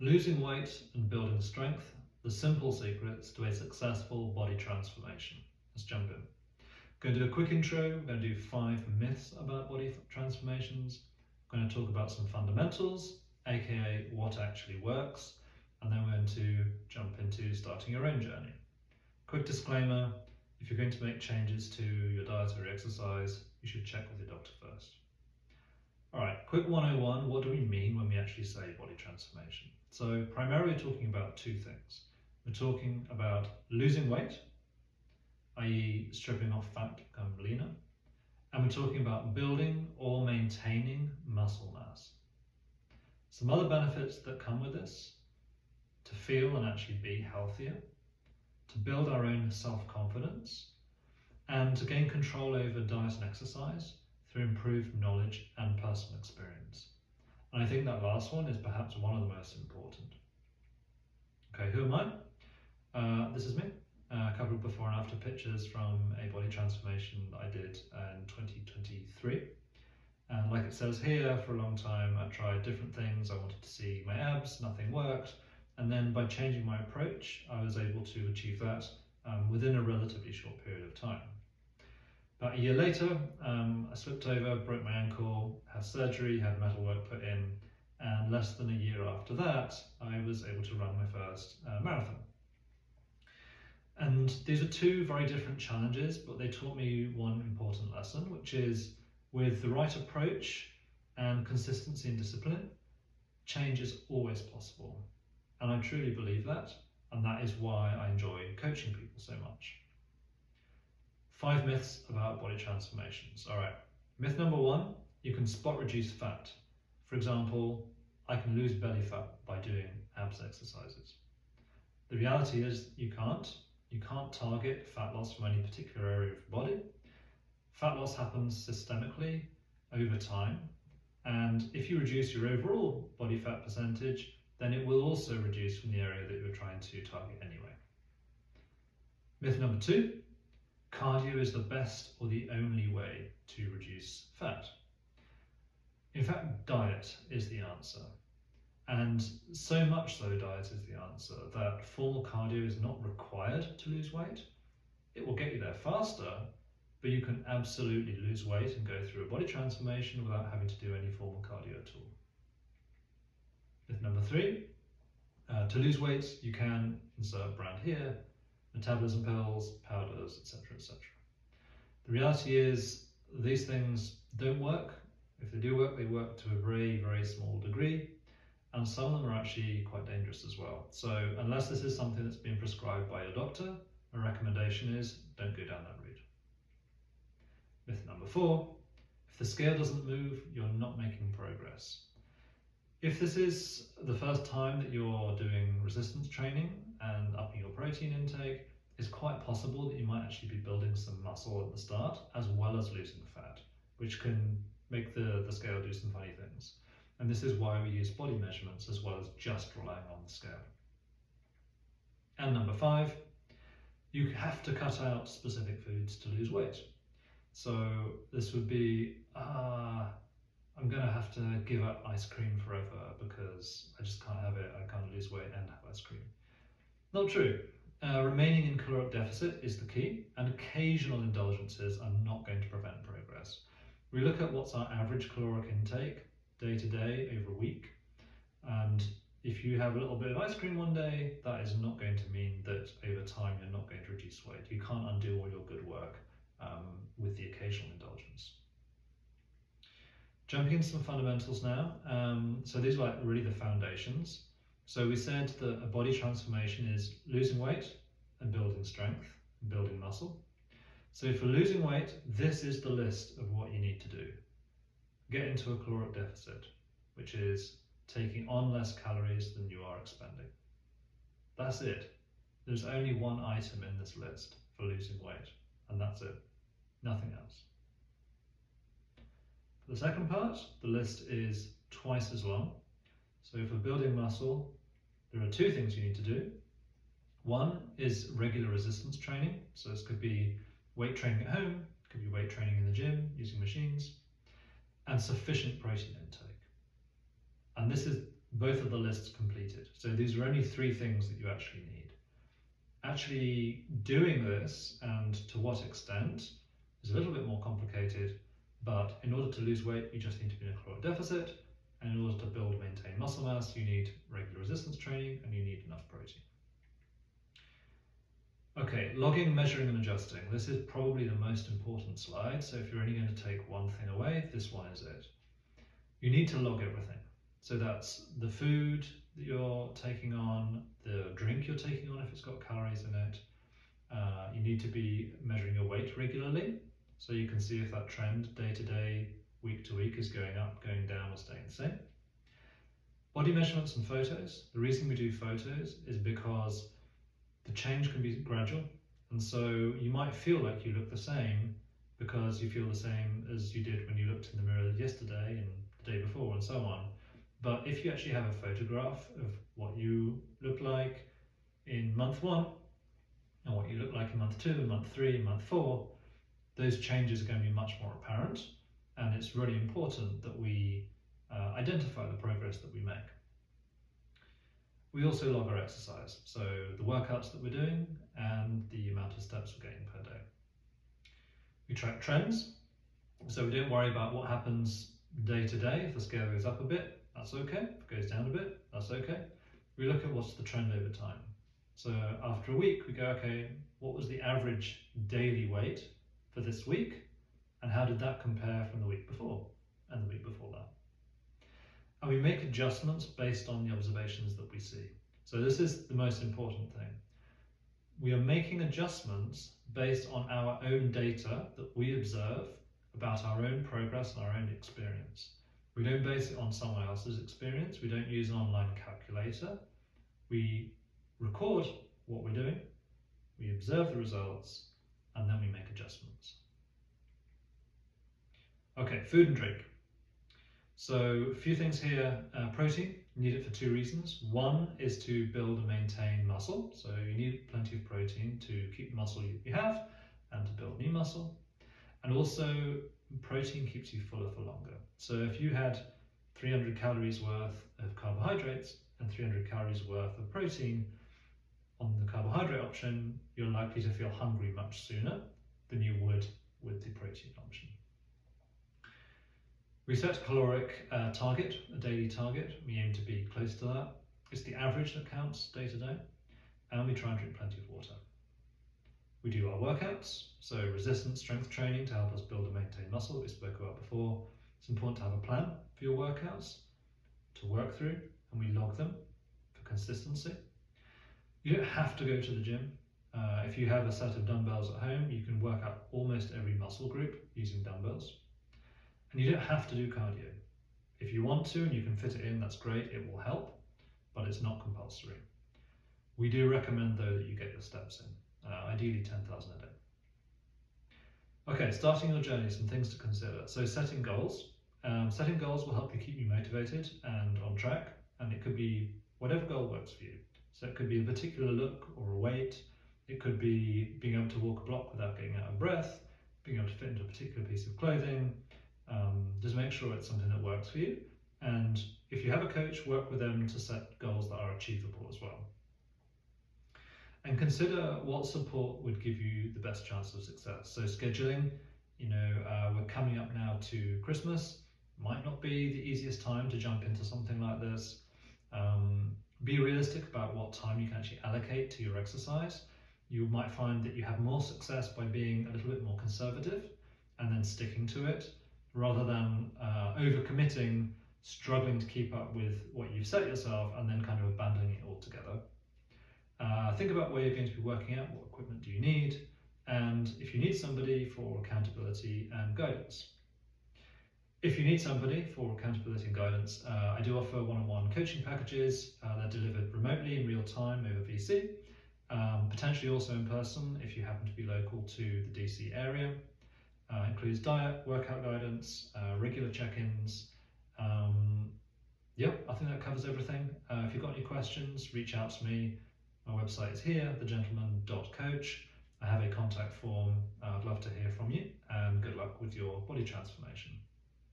Losing weight and building strength, the simple secrets to a successful body transformation. Let's jump in. Going to do a quick intro. We're going to do 5 myths about body transformations. We're going to talk about some fundamentals, aka what actually works, and then we're going to jump into starting your own journey. Quick disclaimer, if you're going to make changes to your diet or your exercise, you should check with your doctor first. Alright, quick 101, what do we mean when we actually say body transformation? So primarily we're talking about 2 things. We're talking about losing weight, i.e. stripping off fat to become leaner, and we're talking about building or maintaining muscle mass. Some other benefits that come with this: to feel and actually be healthier, to build our own self-confidence, and to gain control over diet and exercise through improved knowledge and personal experience. And I think that last one is perhaps one of the most important. Okay, who am I? This is me. A couple of before and after pictures from a body transformation that I did in 2023. And like it says here, for a long time I tried different things. I wanted to see my abs, nothing worked. And then by changing my approach, I was able to achieve that within a relatively short period of time. About a year later, I slipped over, broke my ankle, had surgery, had metalwork put in, and less than a year after that, I was able to run my first marathon. And these are 2 very different challenges, but they taught me one important lesson, which is with the right approach and consistency and discipline, change is always possible. And I truly believe that, and that is why I enjoy coaching people so much. 5 myths about body transformations. All right, myth number 1, you can spot reduce fat. For example, I can lose belly fat by doing abs exercises. The reality is you can't. You can't target fat loss from any particular area of your body. Fat loss happens systemically over time, and if you reduce your overall body fat percentage, then it will also reduce from the area that you're trying to target anyway. Myth number 2, cardio is the best or the only way to reduce fat. In fact, diet is the answer. And so much so diet is the answer that formal cardio is not required to lose weight. It will get you there faster, but you can absolutely lose weight and go through a body transformation without having to do any formal cardio at all. Myth number 3, to lose weight you can insert brand here, metabolism pills, powders, etc., etc. The reality is these things don't work. If they do work, they work to a very, very small degree, and some of them are actually quite dangerous as well. So unless this is something that's been prescribed by your doctor, a recommendation is don't go down that route. Myth number 4, if the scale doesn't move, you're not making progress. If this is the first time that you're doing resistance training and upping your protein intake, it's quite possible that you might actually be building some muscle at the start as well as losing fat, which can make the scale do some funny things. And this is why we use body measurements as well as just relying on the scale. And number 5, you have to cut out specific foods to lose weight. So this would be, I'm going to have to give up ice cream forever because I just can't have it, I can't lose weight and have ice cream. Not true. Remaining in caloric deficit is the key, and occasional indulgences are not going to prevent progress. We look at what's our average caloric intake day to day over a week, and if you have a little bit of ice cream one day, that is not going to mean that over time you're not going to reduce weight. You can't undo all your good work with the occasional indulgence. Jumping into some fundamentals now. So these are really the foundations. So we said that a body transformation is losing weight and building strength and building muscle. So for losing weight, this is the list of what you need to do. Get into a caloric deficit, which is taking on less calories than you are expending. That's it. There's only one item in this list for losing weight, and that's it. Nothing else. For the second part, the list is twice as long. So for building muscle, there are 2 things you need to do. One is regular resistance training. So this could be weight training at home, it could be weight training in the gym using machines, and sufficient protein intake. And this is both of the lists completed. So these are only 3 things that you actually need. Actually doing this, and to what extent, is a little bit more complicated, but in order to lose weight, you just need to be in a caloric deficit, and in order to build and maintain muscle mass, you need regular resistance training and you need enough protein. Okay, logging, measuring and adjusting. This is probably the most important slide, so if you're only going to take one thing away, this one is it. You need to log everything. So that's the food that you're taking on, the drink you're taking on if it's got calories in it. You need to be measuring your weight regularly, so you can see if that trend day to day, week to week is going up, going down or staying the same. Body measurements and photos. The reason we do photos is because the change can be gradual, and so you might feel like you look the same because you feel the same as you did when you looked in the mirror yesterday and the day before and so on. But if you actually have a photograph of what you look like in month 1 and what you look like in month 2 and month 3 and month 4, those changes are going to be much more apparent, and it's really important that we identify the progress that we make. We also log our exercise, so the workouts that we're doing and the amount of steps we're getting per day. We track trends, so we don't worry about what happens day to day. If the scale goes up a bit, that's okay. If it goes down a bit, that's okay. We look at what's the trend over time. So after a week, we go, okay, what was the average daily weight for this week? And how did that compare from the week before and the week before that? And we make adjustments based on the observations that we see. So this is the most important thing. We are making adjustments based on our own data that we observe about our own progress and our own experience. We don't base it on someone else's experience. We don't use an online calculator. We record what we're doing, we observe the results, and then we make adjustments. Okay, food and drink. So a few things here. Protein, you need it for 2 reasons. One is to build and maintain muscle. So you need plenty of protein to keep the muscle you have and to build new muscle. And also protein keeps you fuller for longer. So if you had 300 calories worth of carbohydrates and 300 calories worth of protein on the carbohydrate option, you're likely to feel hungry much sooner than you would with the protein option. We set a caloric target, a daily target. We aim to be close to that. It's the average that counts day to day, and we try and drink plenty of water. We do our workouts, so resistance strength training to help us build and maintain muscle that we spoke about before. It's important to have a plan for your workouts to work through, and we log them for consistency. You don't have to go to the gym. If you have a set of dumbbells at home, you can work out almost every muscle group using dumbbells. And you don't have to do cardio. If you want to and you can fit it in, that's great, it will help, but it's not compulsory. We do recommend though that you get your steps in, ideally 10,000 a day. Okay, starting your journey, some things to consider. So setting goals. Setting goals will help you keep you motivated and on track, and it could be whatever goal works for you. So it could be a particular look or a weight, it could be being able to walk a block without getting out of breath, being able to fit into a particular piece of clothing. Just make sure it's something that works for you, and if you have a coach, work with them to set goals that are achievable as well. And consider what support would give you the best chance of success. So scheduling, we're coming up now to Christmas, might not be the easiest time to jump into something like this. Be realistic about what time you can actually allocate to your exercise. You might find that you have more success by being a little bit more conservative and then sticking to it, rather than overcommitting, struggling to keep up with what you've set yourself and then kind of abandoning it altogether. Think about where you're going to be working out, what equipment do you need, and if you need somebody for accountability and guidance. If you need somebody for accountability and guidance, I do offer one-on-one coaching packages. They're delivered remotely in real time over VC, potentially also in person if you happen to be local to the DC area. Includes diet, workout guidance, regular check-ins. I think that covers everything. If you've got any questions, reach out to me. My website is here, thegentleman.coach. I have a contact form. I'd love to hear from you, and good luck with your body transformation.